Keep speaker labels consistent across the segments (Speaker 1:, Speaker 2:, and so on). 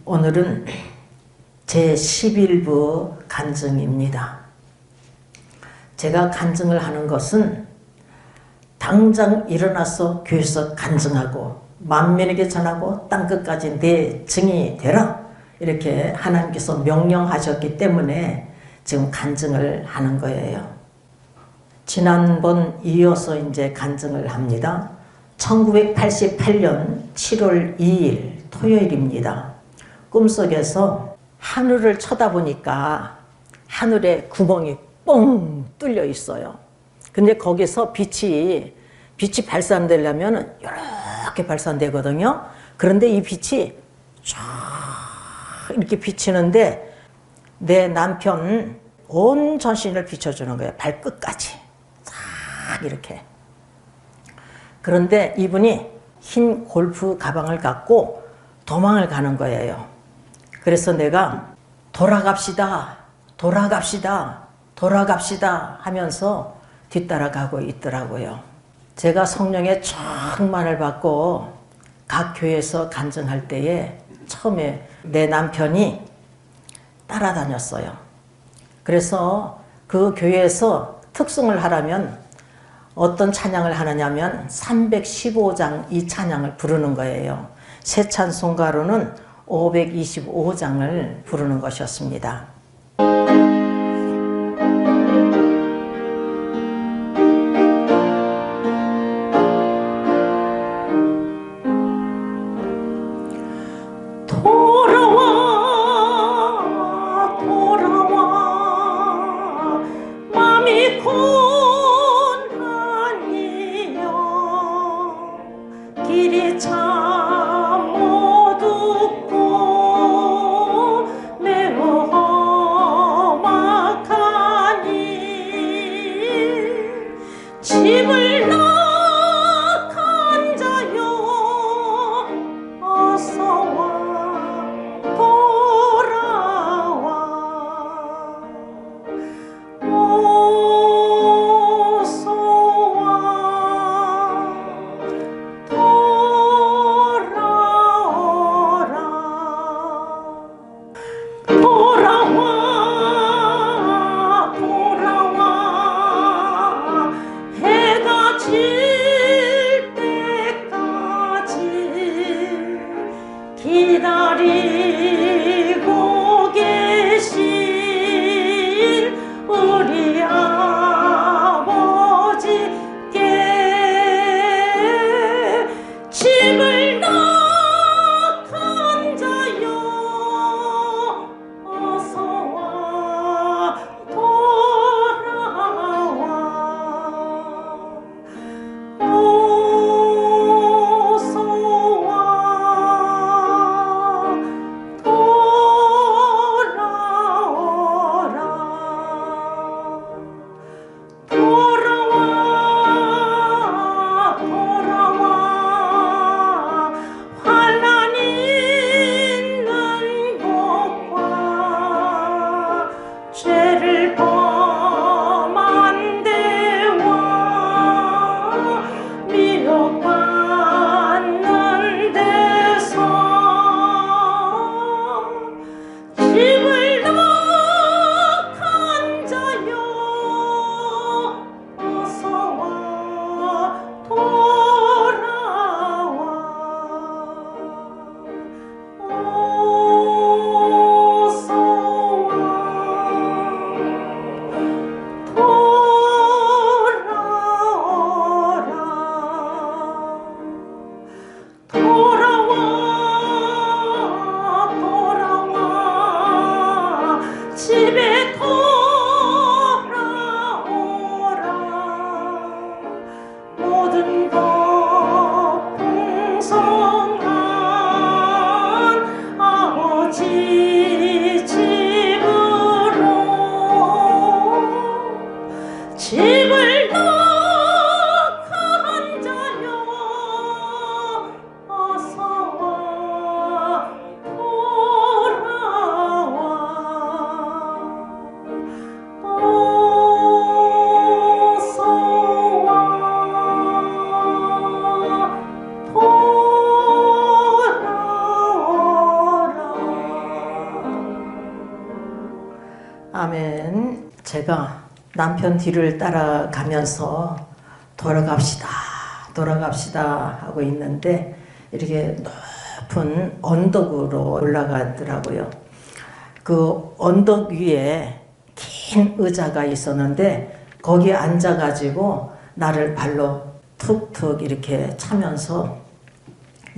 Speaker 1: 오늘은 제11부 간증입니다. 제가 간증을 하는 것은 당장 일어나서 교회에서 간증하고 만민에게 전하고 땅끝까지 내 증이 되라, 이렇게 하나님께서 명령하셨기 때문에 지금 간증을 하는 거예요. 지난번 이어서 이제 간증을 합니다. 1988년 7월 2일 토요일입니다. 꿈속에서 하늘을 쳐다보니까 하늘에 구멍이 뻥 뚫려 있어요. 근데 거기서 빛이 발산되려면 이렇게 발산되거든요. 그런데 이 빛이 쫙 이렇게 비치는데 내 남편 온 전신을 비춰주는 거예요. 발끝까지 쫙 이렇게. 그런데 이분이 흰 골프 가방을 갖고 도망을 가는 거예요. 그래서 내가 돌아갑시다 하면서 뒤따라가고 있더라고요. 제가 성령의 충만을 받고 각 교회에서 간증할 때에 처음에 내 남편이 따라다녔어요. 그래서 그 교회에서 특송을 하려면 어떤 찬양을 하느냐면 315장 이 찬양을 부르는 거예요. 새 찬송가로는 525장을 부르는 것이었습니다.
Speaker 2: 기다리고 계신 우리 아버지께 집을 낙한 자여 어서와 돌아와. Oh
Speaker 1: 제가 남편 뒤를 따라가면서 돌아갑시다, 돌아갑시다 하고 있는데 이렇게 높은 언덕으로 올라가더라고요. 그 언덕 위에 긴 의자가 있었는데 거기에 앉아가지고 나를 발로 툭툭 이렇게 차면서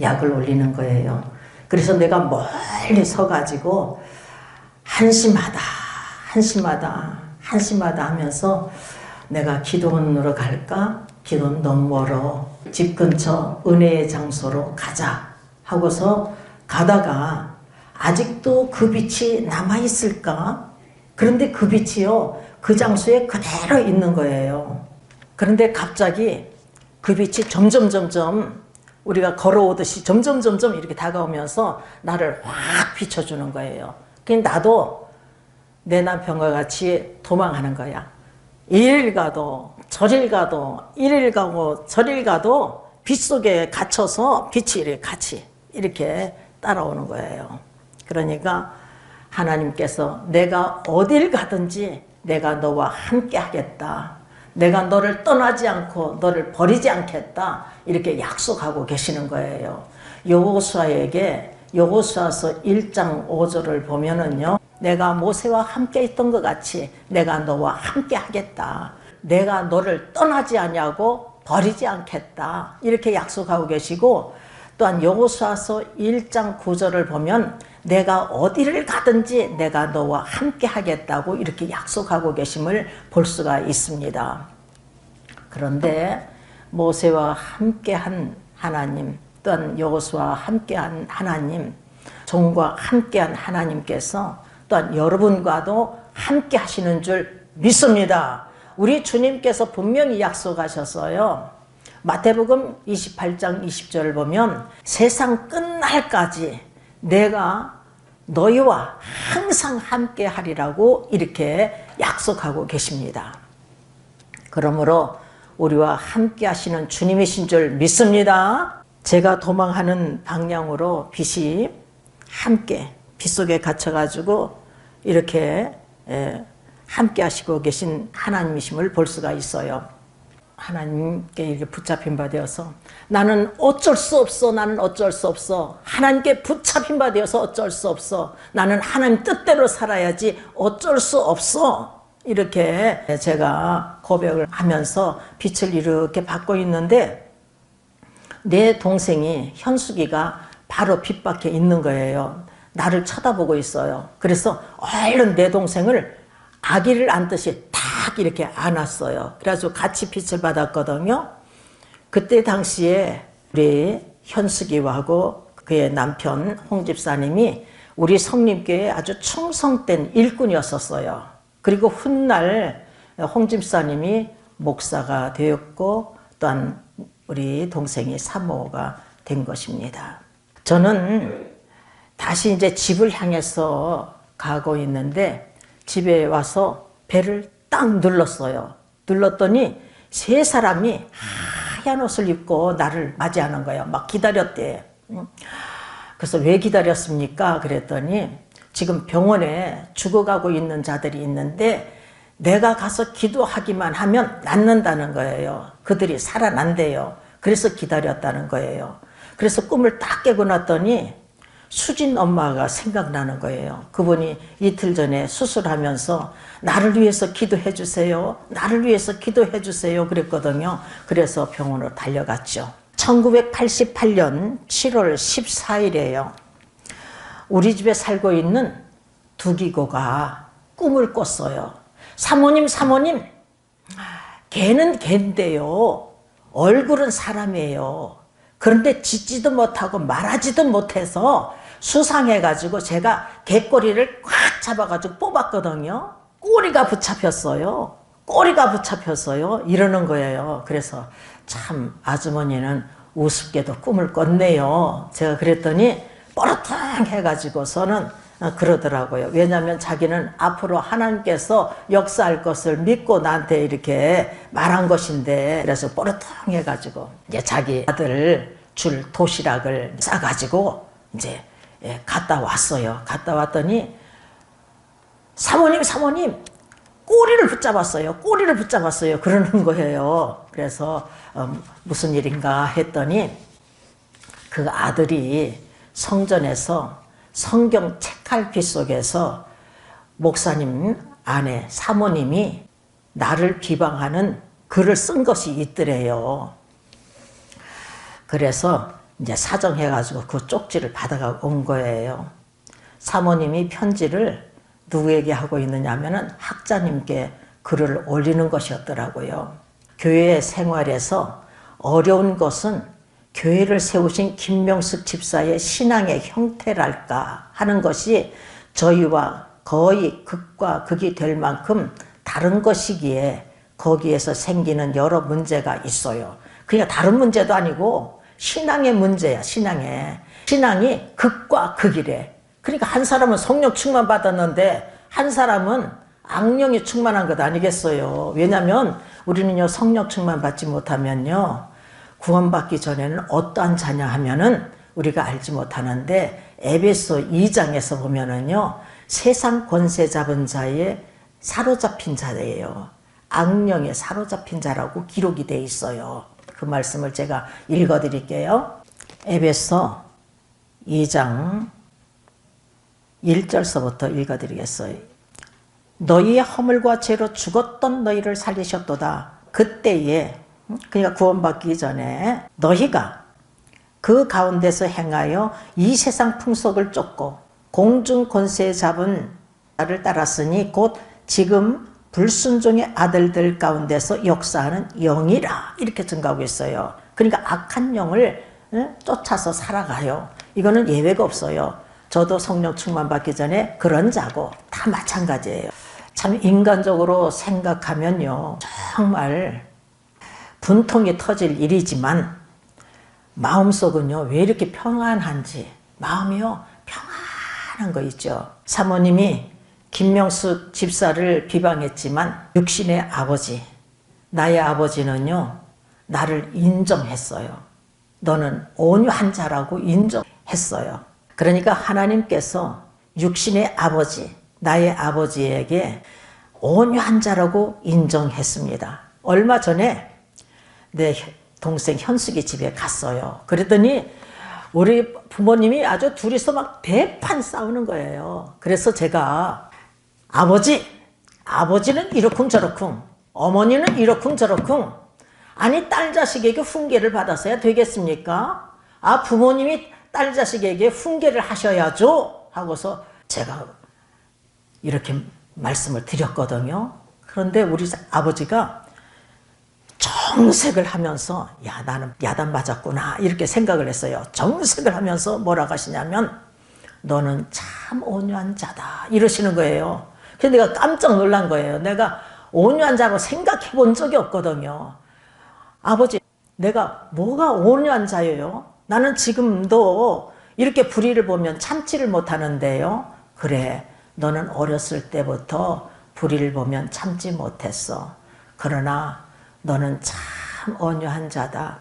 Speaker 1: 약을 올리는 거예요. 그래서 내가 멀리 서가지고 한심하다, 한심하다, 한심하다 하면서 내가 기도원으로 갈까? 기도원 너무 멀어. 집 근처 은혜의 장소로 가자 하고서 가다가 아직도 그 빛이 남아있을까? 그런데 그 빛이요, 그 장소에 그대로 있는 거예요. 그런데 갑자기 그 빛이 점점 우리가 걸어오듯이 점점 이렇게 다가오면서 나를 확 비춰주는 거예요. 그러니까 나도 내 남편과 같이 도망하는 거야. 이릴 가도 저릴 가도 이릴 가고 저릴 가도 빛 속에 갇혀서 빛이 이렇게 같이 이렇게 따라오는 거예요. 그러니까 하나님께서 내가 어딜 가든지 내가 너와 함께 하겠다. 내가 너를 떠나지 않고 너를 버리지 않겠다. 이렇게 약속하고 계시는 거예요. 여호수아에게 여호수아서 1장 5절을 보면은요. 내가 모세와 함께 있던 것 같이 내가 너와 함께 하겠다. 내가 너를 떠나지 않냐고 버리지 않겠다. 이렇게 약속하고 계시고 또한 여호수아서 1장 9절을 보면 내가 어디를 가든지 내가 너와 함께 하겠다고 이렇게 약속하고 계심을 볼 수가 있습니다. 그런데 모세와 함께한 하나님, 또한 여호수아와 함께한 하나님, 종과 함께한 하나님께서 또한 여러분과도 함께 하시는 줄 믿습니다. 우리 주님께서 분명히 약속하셨어요. 마태복음 28장 20절을 보면 세상 끝날까지 내가 너희와 항상 함께 하리라고 이렇게 약속하고 계십니다. 그러므로 우리와 함께 하시는 주님이신 줄 믿습니다. 제가 도망하는 방향으로 빛이 함께 빛 속에 갇혀가지고 이렇게 함께 하시고 계신 하나님이심을 볼 수가 있어요. 하나님께 이렇게 붙잡힌 바 되어서 나는 어쩔 수 없어. 나는 어쩔 수 없어. 하나님께 붙잡힌 바 되어서 어쩔 수 없어. 나는 하나님 뜻대로 살아야지 어쩔 수 없어. 이렇게 제가 고백을 하면서 빛을 이렇게 받고 있는데 내 동생이 현숙이가 바로 빛 밖에 있는 거예요. 나를 쳐다보고 있어요. 그래서 얼른 내 동생을 아기를 안듯이 탁 이렇게 안았어요. 그래가지고 같이 빛을 받았거든요. 그때 당시에 우리 현숙이하고 그의 남편 홍 집사님이 우리 성림교회에 아주 충성된 일꾼이었었어요. 그리고 훗날 홍 집사님이 목사가 되었고 또한 우리 동생이 사모가 된 것입니다. 저는 다시 이제 집을 향해서 가고 있는데 집에 와서 배를 딱 눌렀어요. 눌렀더니 세 사람이 하얀 옷을 입고 나를 맞이하는 거예요. 막 기다렸대. 그래서 왜 기다렸습니까? 그랬더니 지금 병원에 죽어가고 있는 자들이 있는데 내가 가서 기도하기만 하면 낫는다는 거예요. 그들이 살아난대요. 그래서 기다렸다는 거예요. 그래서 꿈을 딱 깨고 났더니 수진 엄마가 생각나는 거예요. 그분이 이틀 전에 수술하면서 나를 위해서 기도해 주세요. 나를 위해서 기도해 주세요. 그랬거든요. 그래서 병원으로 달려갔죠. 1988년 7월 14일이에요. 우리 집에 살고 있는 두기고가 꿈을 꿨어요. 사모님, 사모님, 걔는 걔인데요. 얼굴은 사람이에요. 그런데 짖지도 못하고 말하지도 못해서 수상해가지고 제가 개꼬리를 꽉 잡아가지고 뽑았거든요. 꼬리가 붙잡혔어요. 꼬리가 붙잡혔어요. 이러는 거예요. 그래서 참 아주머니는 우습게도 꿈을 꿨네요. 제가 그랬더니 뻐릇탕 해가지고서는 그러더라고요. 왜냐하면 자기는 앞으로 하나님께서 역사할 것을 믿고 나한테 이렇게 말한 것인데 그래서 뻐릇탕 해가지고 이제 자기 아들 줄 도시락을 싸가지고 이제 갔다 왔어요. 갔다 왔더니 사모님, 사모님, 꼬리를 붙잡았어요. 꼬리를 붙잡았어요. 그러는 거예요. 그래서 무슨 일인가 했더니 그 아들이 성전에서 성경 책갈피 속에서 목사님 아내 사모님이 나를 비방하는 글을 쓴 것이 있더래요. 그래서 이제 사정해가지고 그 쪽지를 받아가 온 거예요. 사모님이 편지를 누구에게 하고 있느냐면은 학자님께 글을 올리는 것이었더라고요. 교회 생활에서 어려운 것은 교회를 세우신 김명숙 집사의 신앙의 형태랄까 하는 것이 저희와 거의 극과 극이 될 만큼 다른 것이기에 거기에서 생기는 여러 문제가 있어요. 그러니까 다른 문제도 아니고 신앙의 문제야. 신앙이 극과 극이래. 그러니까 한 사람은 성령 충만 받았는데 한 사람은 악령이 충만한 것 아니겠어요. 왜냐하면 우리는요 성령 충만 받지 못하면요 구원받기 전에는 어떠한 자냐 하면은 우리가 알지 못하는데 에베소 2장에서 보면은요 세상 권세 잡은 자의 사로잡힌 자예요. 악령에 사로잡힌 자라고 기록이 돼 있어요. 그 말씀을 제가 읽어드릴게요. 에베소 2장 1절서부터 읽어드리겠어요. 너희의 허물과 죄로 죽었던 너희를 살리셨도다. 그때에 그러니까 구원받기 전에 너희가 그 가운데서 행하여 이 세상 풍속을 쫓고 공중 권세 잡은 자를 따랐으니 곧 지금 불순종의 아들들 가운데서 역사하는 영이라 이렇게 증가하고 있어요. 그러니까 악한 영을 쫓아서 살아가요. 이거는 예외가 없어요. 저도 성령 충만 받기 전에 그런 자고 다 마찬가지예요. 참 인간적으로 생각하면요 정말 분통이 터질 일이지만 마음속은요 왜 이렇게 평안한지 마음이요 평안한 거 있죠. 사모님이 김명숙 집사를 비방했지만 육신의 아버지 나의 아버지는요 나를 인정했어요. 너는 온유한 자라고 인정했어요. 그러니까 하나님께서 육신의 아버지 나의 아버지에게 온유한 자라고 인정했습니다. 얼마 전에 내 동생 현숙이 집에 갔어요. 그랬더니 우리 부모님이 아주 둘이서 막 대판 싸우는 거예요. 그래서 제가 아버지는 이러쿵저러쿵 어머니는 이러쿵저러쿵 아니 딸 자식에게 훈계를 받아서야 되겠습니까? 부모님이 딸 자식에게 훈계를 하셔야죠 하고서 제가 이렇게 말씀을 드렸거든요. 그런데 우리 아버지가 정색을 하면서 야 나는 야단 맞았구나 이렇게 생각을 했어요. 정색을 하면서 뭐라고 하시냐면 너는 참 온유한 자다 이러시는 거예요. 그래서 내가 깜짝 놀란 거예요. 내가 온유한 자로 생각해 본 적이 없거든요. 아버지 내가 뭐가 온유한 자예요? 나는 지금도 이렇게 불의를 보면 참지를 못하는데요. 그래 너는 어렸을 때부터 불의를 보면 참지 못했어. 그러나 너는 참 온유한 자다.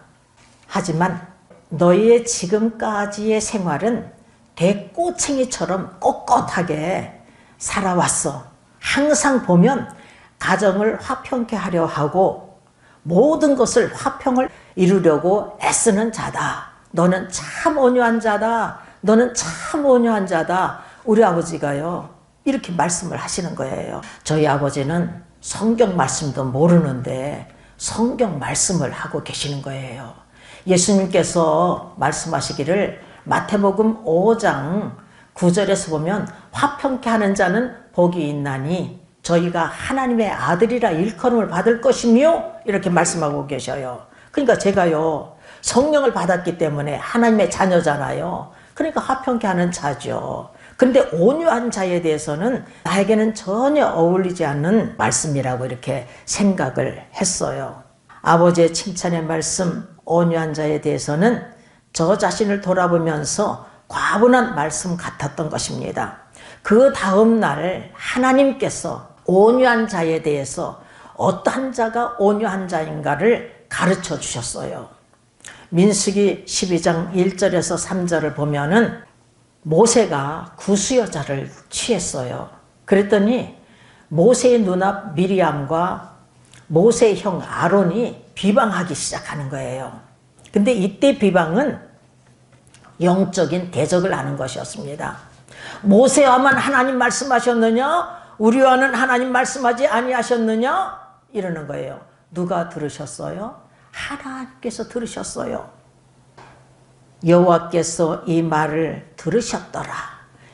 Speaker 1: 하지만 너희의 지금까지의 생활은 대꼬챙이처럼 꼿꼿하게 살아왔어. 항상 보면 가정을 화평케 하려 하고 모든 것을 화평을 이루려고 애쓰는 자다. 너는 참 온유한 자다. 너는 참 온유한 자다. 우리 아버지가요 이렇게 말씀을 하시는 거예요. 저희 아버지는 성경 말씀도 모르는데 성경 말씀을 하고 계시는 거예요. 예수님께서 말씀하시기를 마태복음 5장 9절에서 보면 화평케 하는 자는 복이 있나니 저희가 하나님의 아들이라 일컬음을 받을 것이며 이렇게 말씀하고 계셔요. 그러니까 제가요 성령을 받았기 때문에 하나님의 자녀잖아요. 그러니까 화평케 하는 자죠. 그런데 온유한 자에 대해서는 나에게는 전혀 어울리지 않는 말씀이라고 이렇게 생각을 했어요. 아버지의 칭찬의 말씀 온유한 자에 대해서는 저 자신을 돌아보면서 과분한 말씀 같았던 것입니다. 그 다음 날 하나님께서 온유한 자에 대해서 어떠한 자가 온유한 자인가를 가르쳐 주셨어요. 민수기 12장 1절에서 3절을 보면은 모세가 구수 여자를 취했어요. 그랬더니 모세의 누나 미리암과 모세의 형 아론이 비방하기 시작하는 거예요. 근데 이때 비방은 영적인 대적을 하는 것이었습니다. 모세와만 하나님 말씀하셨느냐? 우리와는 하나님 말씀하지 아니하셨느냐? 이러는 거예요. 누가 들으셨어요? 하나님께서 들으셨어요. 여호와께서 이 말을 들으셨더라.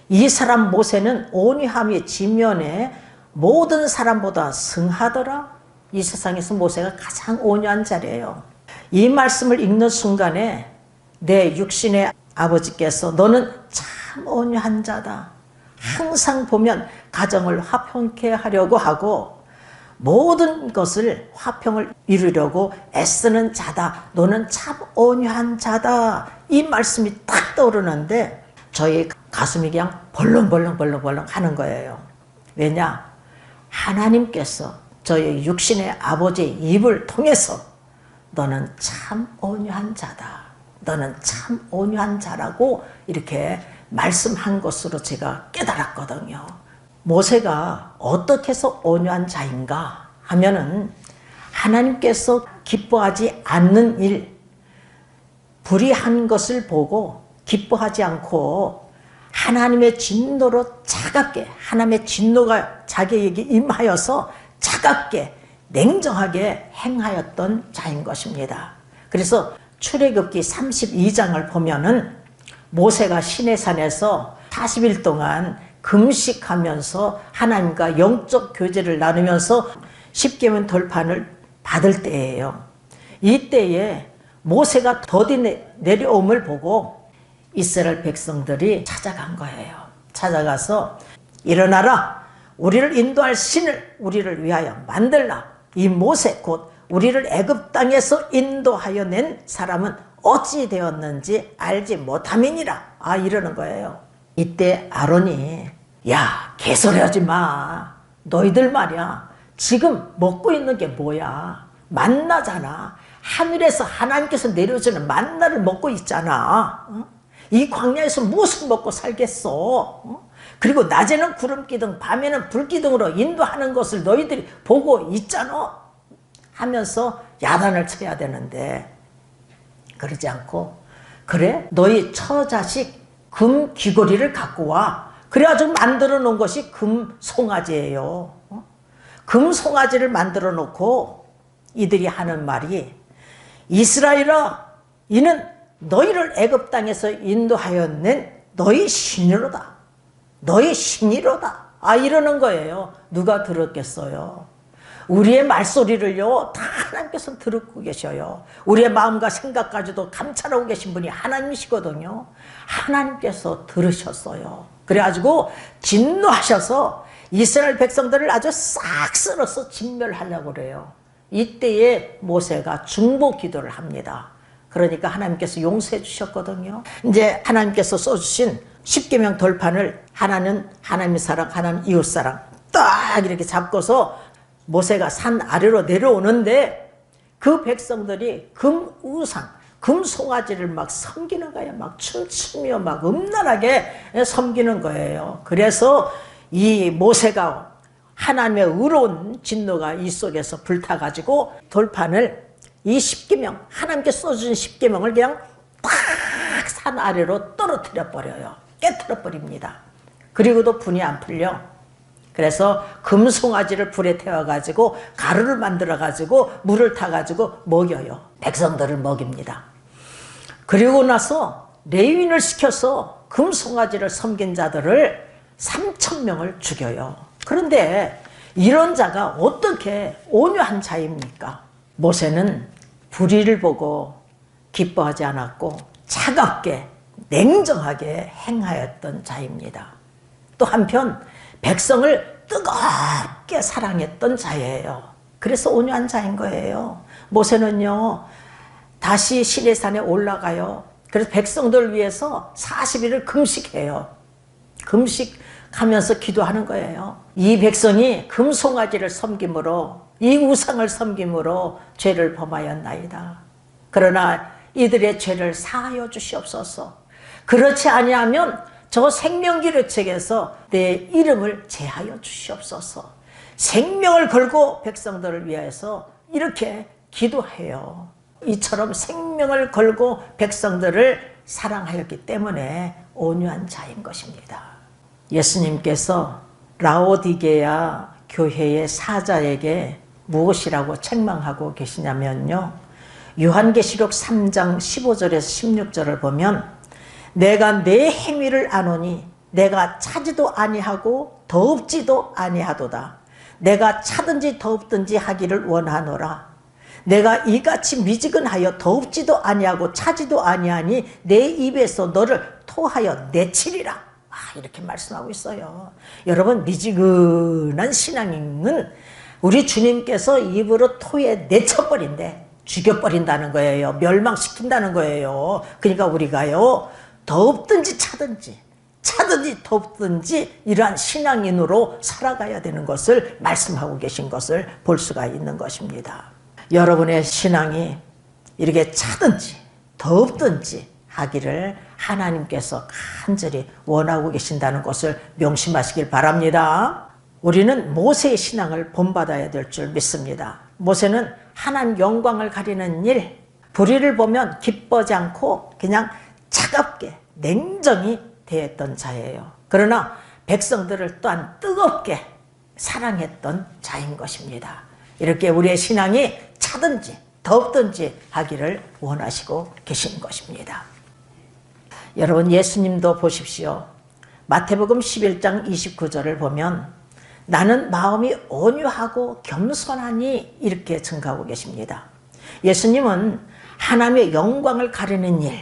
Speaker 1: 이 사람 모세는 온유함이 지면에 모든 사람보다 승하더라. 이 세상에서 모세가 가장 온유한 자리예요. 이 말씀을 읽는 순간에 내 육신의 아버지께서 너는 참 온유한 자다. 항상 보면 가정을 화평케 하려고 하고 모든 것을 화평을 이루려고 애쓰는 자다. 너는 참 온유한 자다. 이 말씀이 딱 떠오르는데 저희 가슴이 그냥 벌렁벌렁 하는 거예요. 왜냐? 하나님께서 저희 육신의 아버지의 입을 통해서 너는 참 온유한 자다. 너는 참 온유한 자라고 이렇게 말씀한 것으로 제가 깨달았거든요. 모세가 어떻게 해서 온유한 자인가 하면은 하나님께서 기뻐하지 않는 일, 불의한 것을 보고 기뻐하지 않고 하나님의 진노로 차갑게, 하나님의 진노가 자기에게 임하여서 차갑게 냉정하게 행하였던 자인 것입니다. 그래서 출애굽기 32장을 보면은 모세가 시내산에서 40일 동안 금식하면서 하나님과 영적 교제를 나누면서 십계명 돌판을 받을 때예요. 이때에 모세가 더디 내려옴을 보고 이스라엘 백성들이 찾아간 거예요. 찾아가서 일어나라. 우리를 인도할 신을 우리를 위하여 만들라. 이 모세 곧 우리를 애굽 땅에서 인도하여 낸 사람은 어찌 되었는지 알지 못함이니라. 이러는 거예요. 이때 아론이 야 개소리하지 마. 너희들 말이야. 지금 먹고 있는 게 뭐야? 만나잖아. 하늘에서 하나님께서 내려주는 만나를 먹고 있잖아. 이 광야에서 무엇을 먹고 살겠어? 그리고 낮에는 구름기둥, 밤에는 불기둥으로 인도하는 것을 너희들이 보고 있잖아. 하면서 야단을 쳐야 되는데 그러지 않고 그래 너희 처자식 금 귀걸이를 갖고 와. 그래가지고 만들어 놓은 것이 금 송아지예요. 금 송아지를 만들어 놓고 이들이 하는 말이 이스라엘아 이는 너희를 애굽 땅에서 인도하여 낸 너희 신이로다. 너희 신이로다. 이러는 거예요. 누가 들었겠어요? 우리의 말소리를요 다 하나님께서 듣고 계셔요. 우리의 마음과 생각까지도 감찰하고 계신 분이 하나님이시거든요. 하나님께서 들으셨어요. 그래가지고 진노하셔서 이스라엘 백성들을 아주 싹 쓸어서 진멸하려고 그래요. 이때에 모세가 중보 기도를 합니다. 그러니까 하나님께서 용서해 주셨거든요. 이제 하나님께서 써주신 십계명 돌판을 하나는 하나님의 사랑, 하나는 이웃 사랑 딱 이렇게 잡고서 모세가 산 아래로 내려오는데 그 백성들이 금 우상, 금 송아지를 막 섬기는 거예요. 막 춤추며 막 음란하게 섬기는 거예요. 그래서 이 모세가 하나님의 의로운 진노가 이 속에서 불타가지고 돌판을 이 십계명, 하나님께 써주신 십계명을 그냥 딱 산 아래로 떨어뜨려 버려요. 깨트려 버립니다. 그리고도 분이 안 풀려. 그래서 금송아지를 불에 태워가지고 가루를 만들어가지고 물을 타가지고 먹여요. 백성들을 먹입니다. 그리고 나서 레위인을 시켜서 금송아지를 섬긴 자들을 3,000명을 죽여요. 그런데 이런 자가 어떻게 온유한 자입니까? 모세는 불의를 보고 기뻐하지 않았고 차갑게 냉정하게 행하였던 자입니다. 또 한편 백성을 뜨겁게 사랑했던 자예요. 그래서 온유한 자인 거예요. 모세는요 다시 시내산에 올라가요. 그래서 백성들 위해서 40일을 금식해요. 금식하면서 기도하는 거예요. 이 백성이 금송아지를 섬김으로 이 우상을 섬김으로 죄를 범하였나이다. 그러나 이들의 죄를 사하여 주시옵소서. 그렇지 아니하면 저 생명기록책에서 내 이름을 제하여 주시옵소서. 생명을 걸고 백성들을 위해서 이렇게 기도해요. 이처럼 생명을 걸고 백성들을 사랑하였기 때문에 온유한 자인 것입니다. 예수님께서 라오디게아 교회의 사자에게 무엇이라고 책망하고 계시냐면요, 요한계시록 3장 15절에서 16절을 보면 내가 내 행위를 아노니 내가 차지도 아니하고 더웁지도 아니하도다. 내가 차든지 더웁든지 하기를 원하노라. 내가 이같이 미지근하여 더웁지도 아니하고 차지도 아니하니 내 입에서 너를 토하여 내치리라. 이렇게 말씀하고 있어요. 여러분, 미지근한 신앙은 우리 주님께서 입으로 토에 내쳐버린대. 죽여버린다는 거예요. 멸망시킨다는 거예요. 그러니까 우리가요, 더웁든지 차든지 덥든지 이러한 신앙인으로 살아가야 되는 것을 말씀하고 계신 것을 볼 수가 있는 것입니다. 여러분의 신앙이 이렇게 차든지 덥든지 하기를 하나님께서 간절히 원하고 계신다는 것을 명심하시길 바랍니다. 우리는 모세의 신앙을 본받아야 될 줄 믿습니다. 모세는 하나님 영광을 가리는 일, 불의를 보면 기뻐하지 않고 그냥 차갑게 냉정히 대했던 자예요. 그러나 백성들을 또한 뜨겁게 사랑했던 자인 것입니다. 이렇게 우리의 신앙이 차든지 덥든지 하기를 원하시고 계신 것입니다. 여러분, 예수님도 보십시오. 마태복음 11장 29절을 보면 나는 마음이 온유하고 겸손하니 이렇게 증가하고 계십니다. 예수님은 하나님의 영광을 가리는 일,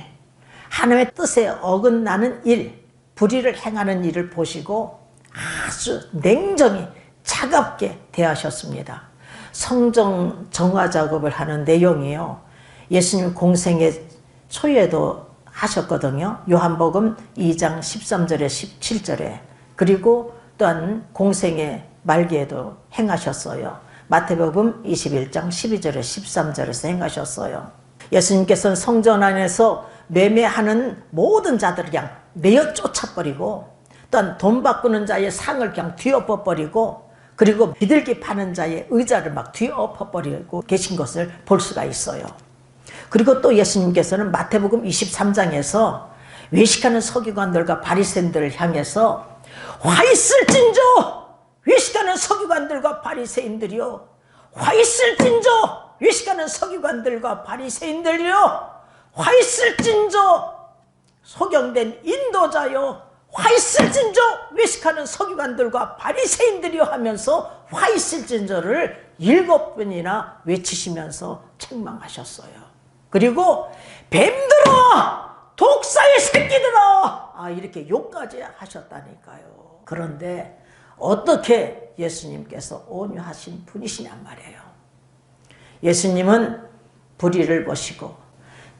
Speaker 1: 하나님의 뜻에 어긋나는 일, 불의를 행하는 일을 보시고 아주 냉정히 차갑게 대하셨습니다. 성경 정화 작업을 하는 내용이요, 예수님 공생의 초에도 하셨거든요. 요한복음 2장 13절에 17절에, 그리고 또한 공생의 말기에도 행하셨어요. 마태복음 21장 12절에 13절에서 행하셨어요. 예수님께서는 성전 안에서 매매하는 모든 자들을 그냥 내어 쫓아버리고, 또한 돈 바꾸는 자의 상을 그냥 뒤엎어버리고, 그리고 비둘기 파는 자의 의자를 막 뒤엎어버리고 계신 것을 볼 수가 있어요. 그리고 또 예수님께서는 마태복음 23장에서 외식하는 서기관들과 바리새인들을 향해서 화 있을진저, 외식하는 서기관들과 바리새인들이요, 화 있을진저, 외식하는 서기관들과 바리새인들이요, 화 있을진저, 소경된 인도자요, 화 있을진저, 외식하는 서기관들과 바리새인들이요 하면서 화 있을진저를 7번이나 외치시면서 책망하셨어요. 그리고 뱀들아, 독사의 새끼들아, 이렇게 욕까지 하셨다니까요. 그런데 어떻게 예수님께서 온유하신 분이시냔 말이에요. 예수님은 불의를 보시고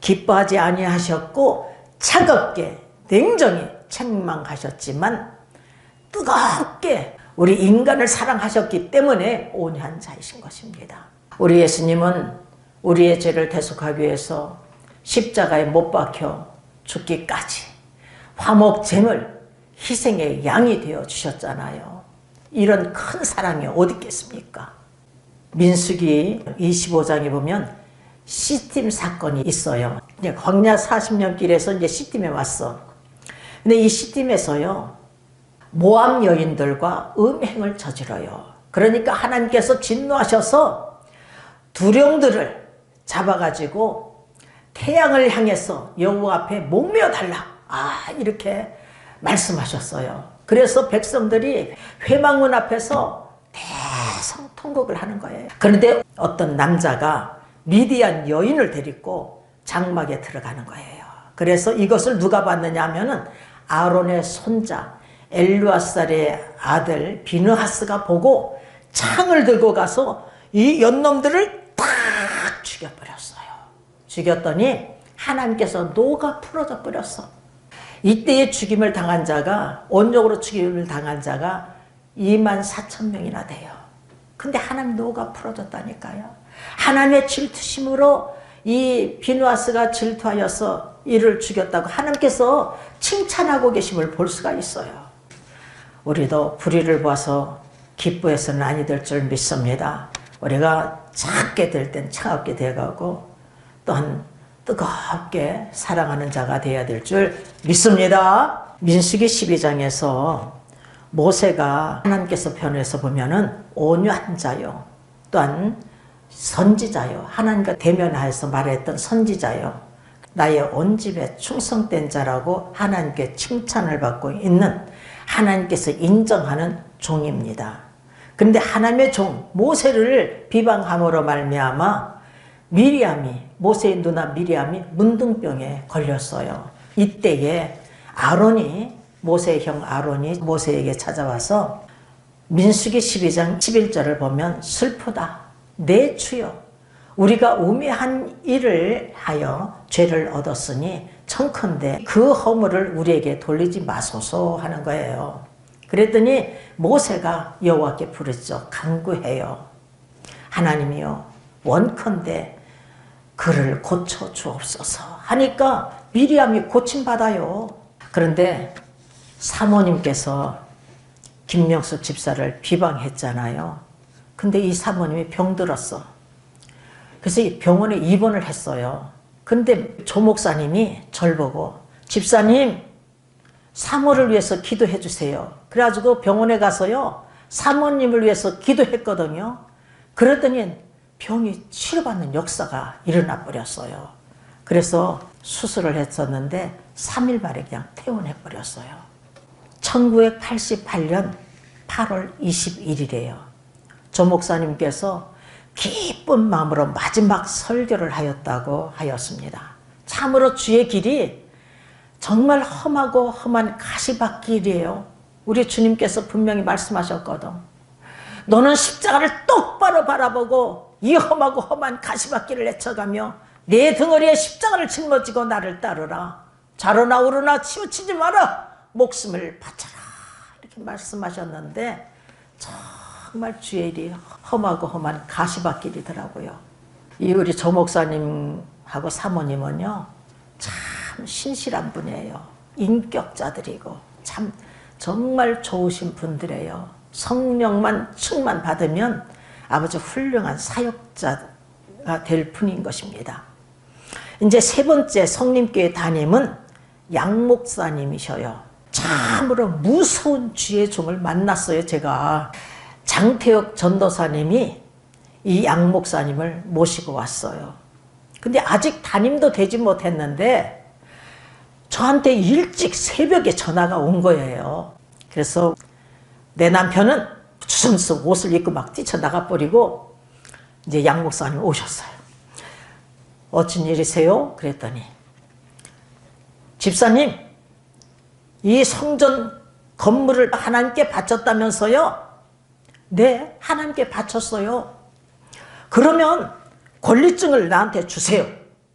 Speaker 1: 기뻐하지 아니하셨고 차갑게 냉정히 책망하셨지만 뜨겁게 우리 인간을 사랑하셨기 때문에 온유한 자이신 것입니다. 우리 예수님은 우리의 죄를 대속하기 위해서 십자가에 못 박혀 죽기까지 화목제물, 희생의 양이 되어 주셨잖아요. 이런 큰 사랑이 어디 있겠습니까? 민수기 25장에 보면 시팀 사건이 있어요. 이제 광야 40년 길에서 이제 시팀에 왔어. 근데 이 시팀에서요, 모압 여인들과 음행을 저질러요. 그러니까 하나님께서 진노하셔서 두령들을 잡아가지고 태양을 향해서 여호와 앞에 목매어 달라, 이렇게 말씀하셨어요. 그래서 백성들이 회막문 앞에서 대성통곡을 하는 거예요. 그런데 어떤 남자가 미디안 여인을 데리고 장막에 들어가는 거예요. 그래서 이것을 누가 봤느냐 하면은 아론의 손자 엘르아살의 아들 비느하스가 보고 창을 들고 가서 이 연놈들을 탁 죽여버렸어요. 죽였더니 하나님께서 노가 풀어져 버렸어. 이때의 죽임을 당한 자가, 온역으로 죽임을 당한 자가 24,000명이나 돼요. 근데 하나님 노가 풀어졌다니까요. 하나님의 질투심으로 이 비느하스가 질투하여서 이를 죽였다고 하나님께서 칭찬하고 계심을 볼 수가 있어요. 우리도 불의를 봐서 기뻐해서는 아니 될 줄 믿습니다. 우리가 작게 될 땐 차갑게 돼가고 또한 뜨겁게 사랑하는 자가 되어야 될 줄 믿습니다. 민수기 12장에서 모세가 하나님께서 변해서 보면은 온유한 자요, 또한 선지자요, 하나님과 대면하여서 말했던 선지자요, 나의 온 집에 충성된 자라고 하나님께 칭찬을 받고 있는, 하나님께서 인정하는 종입니다. 그런데 하나님의 종 모세를 비방함으로 말미암아 모세의 누나 미리암이 문둥병에 걸렸어요. 이때에 모세의 형 아론이 모세에게 찾아와서 민수기 12장 11절을 보면 슬프다. 내 주여, 우리가 우매한 일을 하여 죄를 얻었으니 청컨대 그 허물을 우리에게 돌리지 마소서 하는 거예요. 그랬더니 모세가 여호와께 부르짖어 간구해요. 하나님이여, 원컨대 그를 고쳐 주옵소서 하니까 미리암이 고침받아요. 그런데 사모님께서 김명숙 집사를 비방했잖아요. 근데 이 사모님이 병들었어. 그래서 병원에 입원을 했어요. 근데 조 목사님이 절 보고 집사님 사모를 위해서 기도해 주세요. 그래가지고 병원에 가서요 사모님을 위해서 기도했거든요. 그랬더니 병이 치료받는 역사가 일어나 버렸어요. 그래서 수술을 했었는데 3일 만에 그냥 퇴원해 버렸어요. 1988년 8월 21일이에요. 조 목사님께서 기쁜 마음으로 마지막 설교를 하였다고 하였습니다. 참으로 주의 길이 정말 험하고 험한 가시밭길이에요. 우리 주님께서 분명히 말씀하셨거든. 너는 십자가를 똑바로 바라보고 이 험하고 험한 가시밭길을 헤쳐가며 내 등허리에 십자가를 짊어지고 나를 따르라. 좌로나 우로나 치우치지 마라. 목숨을 바쳐라. 이렇게 말씀하셨는데 정말 주의 일이 험하고 험한 가시밭길이더라고요. 이 우리 조 목사님하고 사모님은요 참 신실한 분이에요. 인격자들이고 참 정말 좋으신 분들이에요. 성령만 충만 받으면 아주 훌륭한 사역자가 될 분인 것입니다. 이제 세 번째 성림교회 담임은 양 목사님이셔요. 참으로 무서운 주의 종을 만났어요. 제가 장태혁 전도사님이 이 양 목사님을 모시고 왔어요. 근데 아직 담임도 되지 못했는데 저한테 일찍 새벽에 전화가 온 거예요. 그래서 내 남편은 주섬스 옷을 입고 막 뛰쳐나가 버리고 이제 양 목사님 오셨어요. 어쩐 일이세요? 그랬더니 집사님, 이 성전 건물을 하나님께 바쳤다면서요? 네, 하나님께 바쳤어요. 그러면 권리증을 나한테 주세요.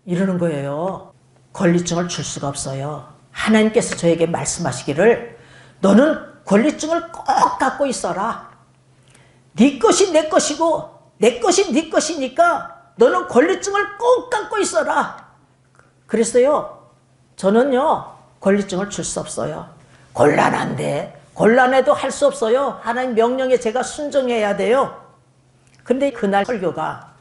Speaker 1: 이러는 거예요. 권리증을 줄 수가 없어요. 하나님께서 저에게 말씀하시기를 너는 권리증을 꼭 갖고 있어라. 네 것이 내 것이고 내 것이 네 것이니까 너는 권리증을 꼭 갖고 있어라. 그랬어요. 저는요 권리증을 줄 수 없어요. 곤란한데 곤란해도 할 수 없어요. 하나님 명령에 제가 순종해야 돼요. 근데 그날 설교가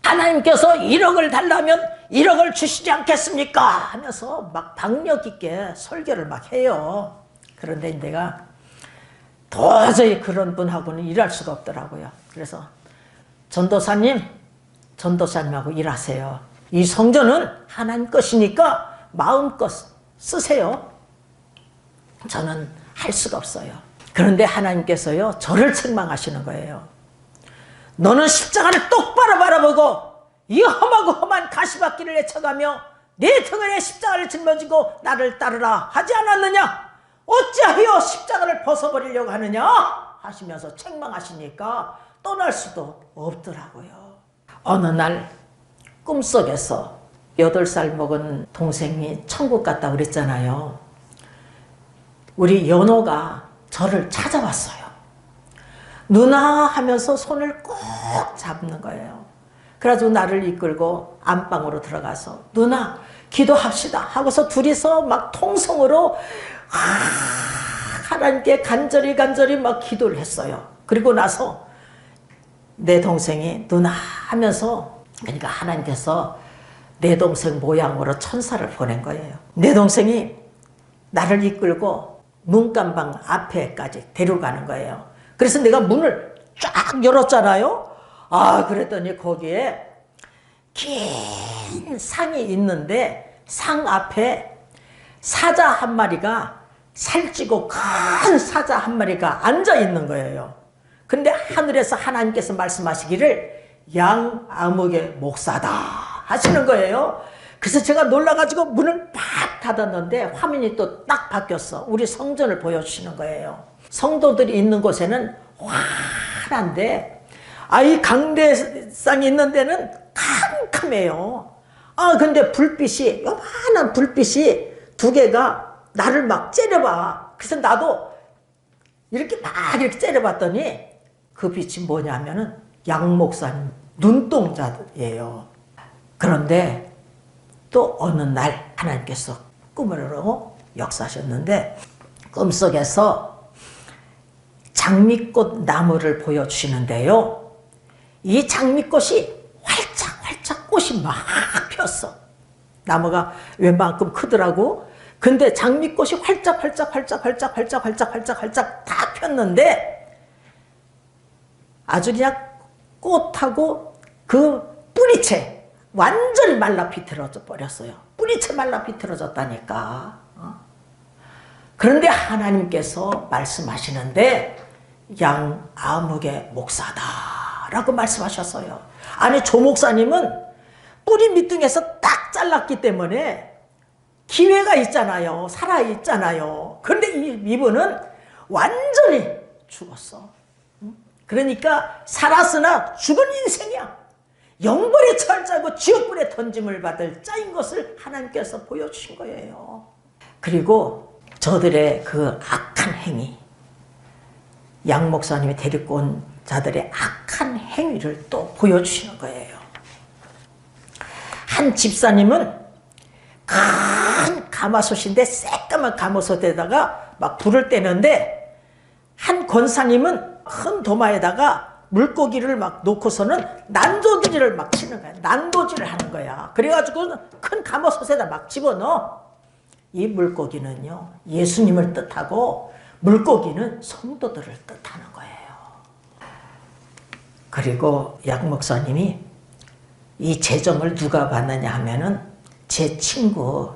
Speaker 1: 하나님께서 1억을 달라면 1억을 주시지 않겠습니까? 하면서 막 박력 있게 설교를 막 해요. 그런데 내가 도저히 그런 분하고는 일할 수가 없더라고요. 그래서 전도사님하고 일하세요. 이 성전은 하나님 것이니까 마음껏 쓰세요. 저는 할 수가 없어요. 그런데 하나님께서요 저를 책망하시는 거예요. 너는 십자가를 똑바로 바라보고 이 험하고 험한 가시밭길을 헤쳐가며 내 등에 십자가를 짊어지고 나를 따르라 하지 않았느냐? 어찌하여 십자가를 벗어버리려고 하느냐? 하시면서 책망하시니까 떠날 수도 없더라고요. 어느 날 꿈속에서 8살 먹은 동생이 천국 갔다 그랬잖아요. 우리 연호가 저를 찾아왔어요. 누나 하면서 손을 꼭 잡는 거예요. 그래가지고 나를 이끌고 안방으로 들어가서 누나 기도합시다 하고서 둘이서 막 통성으로 하나님께 간절히 막 기도를 했어요. 그리고 나서 내 동생이 누나 하면서, 그러니까 하나님께서 내 동생 모양으로 천사를 보낸 거예요. 내 동생이 나를 이끌고 문간방 앞에까지 데려가는 거예요. 그래서 내가 문을 쫙 열었잖아요. 그랬더니 거기에 긴 상이 있는데 상 앞에 사자 한 마리가, 살찌고 큰 사자 한 마리가 앉아 있는 거예요. 근데 하늘에서 하나님께서 말씀하시기를 양아무개 목사다 하시는 거예요. 그래서 제가 놀라가지고 문을 팍 닫았는데 화면이 또 딱 바뀌었어. 우리 성전을 보여주시는 거예요. 성도들이 있는 곳에는 환한데, 이 강대상이 있는 데는 캄캄해요. 근데 불빛이, 요만한 불빛이 두 개가 나를 막 째려봐. 그래서 나도 이렇게 째려봤더니 그 빛이 뭐냐면은 양 목사님 눈동자예요. 그런데 또 어느 날 하나님께서 꿈으로 역사하셨는데, 꿈속에서 장미꽃 나무를 보여주시는데요. 이 장미꽃이 활짝 꽃이 막 폈어. 나무가 웬만큼 크더라고. 근데 장미꽃이 활짝 다 폈는데, 아주 그냥 꽃하고 그 뿌리채 완전히 말라 비틀어져 버렸어요. 뿌리채 말라 비틀어졌다니까. 그런데 하나님께서 말씀하시는데 양아무개 목사다 라고 말씀하셨어요. 아니, 조 목사님은 뿌리 밑둥에서 딱 잘랐기 때문에 기회가 있잖아요. 살아있잖아요. 그런데 이분은 완전히 죽었어. 그러니까 살았으나 죽은 인생이야. 영벌에 처할 자고 지옥불에 던짐을 받을 자인 것을 하나님께서 보여주신 거예요. 그리고 저들의 그 악한 행위, 양 목사님이 데리고 온 자들의 악한 행위를 또 보여주시는 거예요. 한 집사님은 큰 가마솥인데, 새까만 가마솥에다가 막 불을 떼는데, 한 권사님은 큰 도마에다가 물고기를 막 놓고서는 난도질을 막 치는 거야. 난도질을 하는 거야. 그래가지고 큰 가마솥에다 막 집어넣어. 이 물고기는요, 예수님을 뜻하고 물고기는 성도들을 뜻하는 거예요. 그리고 양 목사님이 이 재정을 누가 받느냐 하면은 제 친구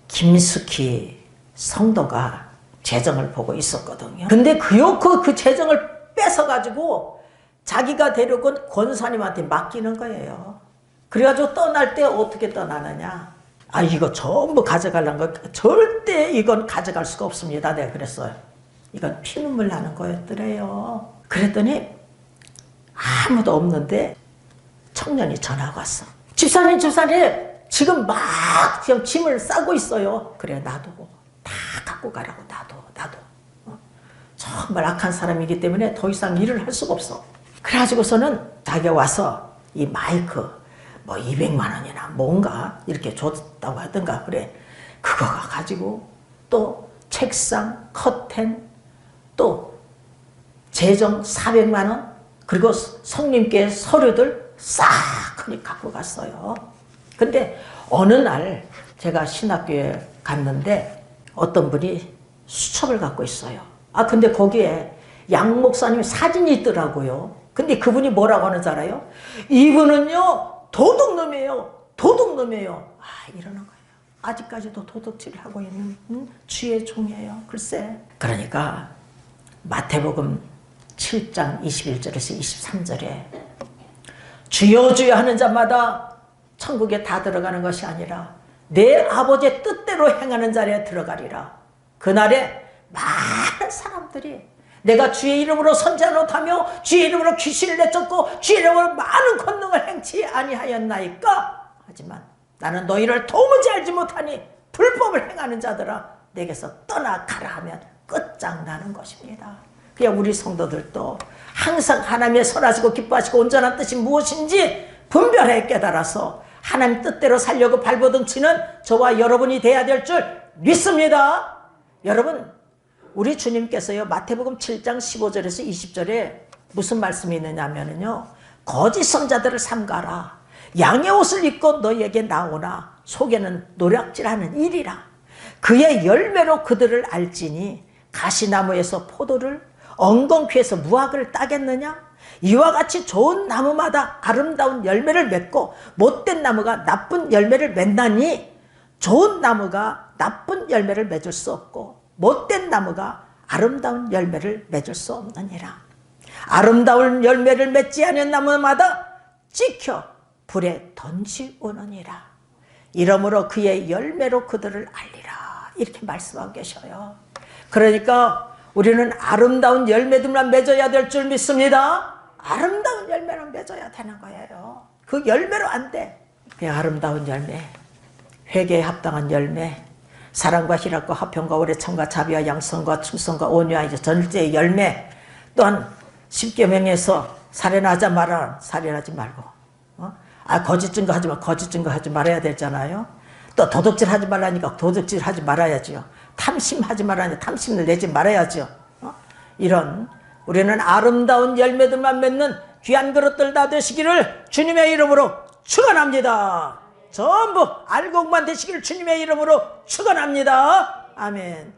Speaker 1: 김숙희 성도가 재정을 보고 있었거든요. 근데 그 재정을 뺏어가지고 자기가 데려온 권사님한테 맡기는 거예요. 그래가지고 떠날 때 어떻게 떠나느냐. 이거 전부 가져가려는 거, 절대 이건 가져갈 수가 없습니다. 내가 그랬어요. 이건 피눈물 나는 거였더래요. 그랬더니 아무도 없는데 청년이 전화가 왔어. 집사님 지금 지금 짐을 싸고 있어요. 그래, 놔두고 다 갖고 가라고. 놔둬. 정말 악한 사람이기 때문에 더 이상 일을 할 수가 없어. 그래가지고서는 자기가 와서 이 마이크 200만 원이나 뭔가 이렇게 줬다고 하던가 그래. 그거 가지고 또 책상, 커튼, 또 재정 400만 원, 그리고 성님께 서류들 싹 흔히 갖고 갔어요. 근데 어느 날 제가 신학교에 갔는데 어떤 분이 수첩을 갖고 있어요. 근데 거기에 양 목사님 사진이 있더라고요. 근데 그분이 뭐라고 하는지 알아요? 이분은요, 도둑놈이에요. 이러는 거예요. 아직까지도 도둑질을 하고 있는 주의 종이에요. 글쎄. 그러니까 마태복음 7장 21절에서 23절에 주여 주여 하는 자마다 천국에 다 들어가는 것이 아니라 내 아버지의 뜻대로 행하는 자리에 들어가리라. 그날에 많은 사람들이 내가 주의 이름으로 선지하노라며 주의 이름으로 귀신을 내쫓고 주의 이름으로 많은 권능을 행치 아니하였나이까. 하지만 나는 너희를 도무지 알지 못하니 불법을 행하는 자들아 내게서 떠나가라 하면 끝장나는 것입니다. 그냥 우리 성도들도 항상 하나님의 선하시고 기뻐하시고 온전한 뜻이 무엇인지 분별해 깨달아서 하나님 뜻대로 살려고 발버둥 치는 저와 여러분이 돼야 될 줄 믿습니다. 여러분, 우리 주님께서요, 마태복음 7장 15절에서 20절에 무슨 말씀이 있느냐면요, 거짓 선자들을 삼가라. 양의 옷을 입고 너에게 나오나 속에는 노략질하는 일이라. 그의 열매로 그들을 알지니 가시나무에서 포도를, 엉겅퀴에서 무화과를 따겠느냐? 이와 같이 좋은 나무마다 아름다운 열매를 맺고 못된 나무가 나쁜 열매를 맺나니, 좋은 나무가 나쁜 열매를 맺을 수 없고 못된 나무가 아름다운 열매를 맺을 수 없느니라. 아름다운 열매를 맺지 않은 나무마다 찍혀 불에 던지오느니라. 이러므로 그의 열매로 그들을 알리라. 이렇게 말씀하고 계셔요. 그러니까 우리는 아름다운 열매들만 맺어야 될 줄 믿습니다. 아름다운 열매를 맺어야 되는 거예요. 그 열매로 안 돼. 그 아름다운 열매, 회개에 합당한 열매, 사랑과 희락과 화평과 오래참과 자비와 양성과 충성과 온유와 절제의 열매, 또한 십계명에서 살인하지 마라, 살인하지 말고, 거짓 증거하지 마, 거짓 증거하지 말아야 되잖아요. 또 도둑질 하지 말라니까 도둑질 하지 말아야지요. 탐심하지 말라니까 탐심을 내지 말아야죠. 이런 우리는 아름다운 열매들만 맺는 귀한 그릇들 다 되시기를 주님의 이름으로 축원합니다. 전부 알곡만 되시기를 주님의 이름으로 축원합니다. 아멘.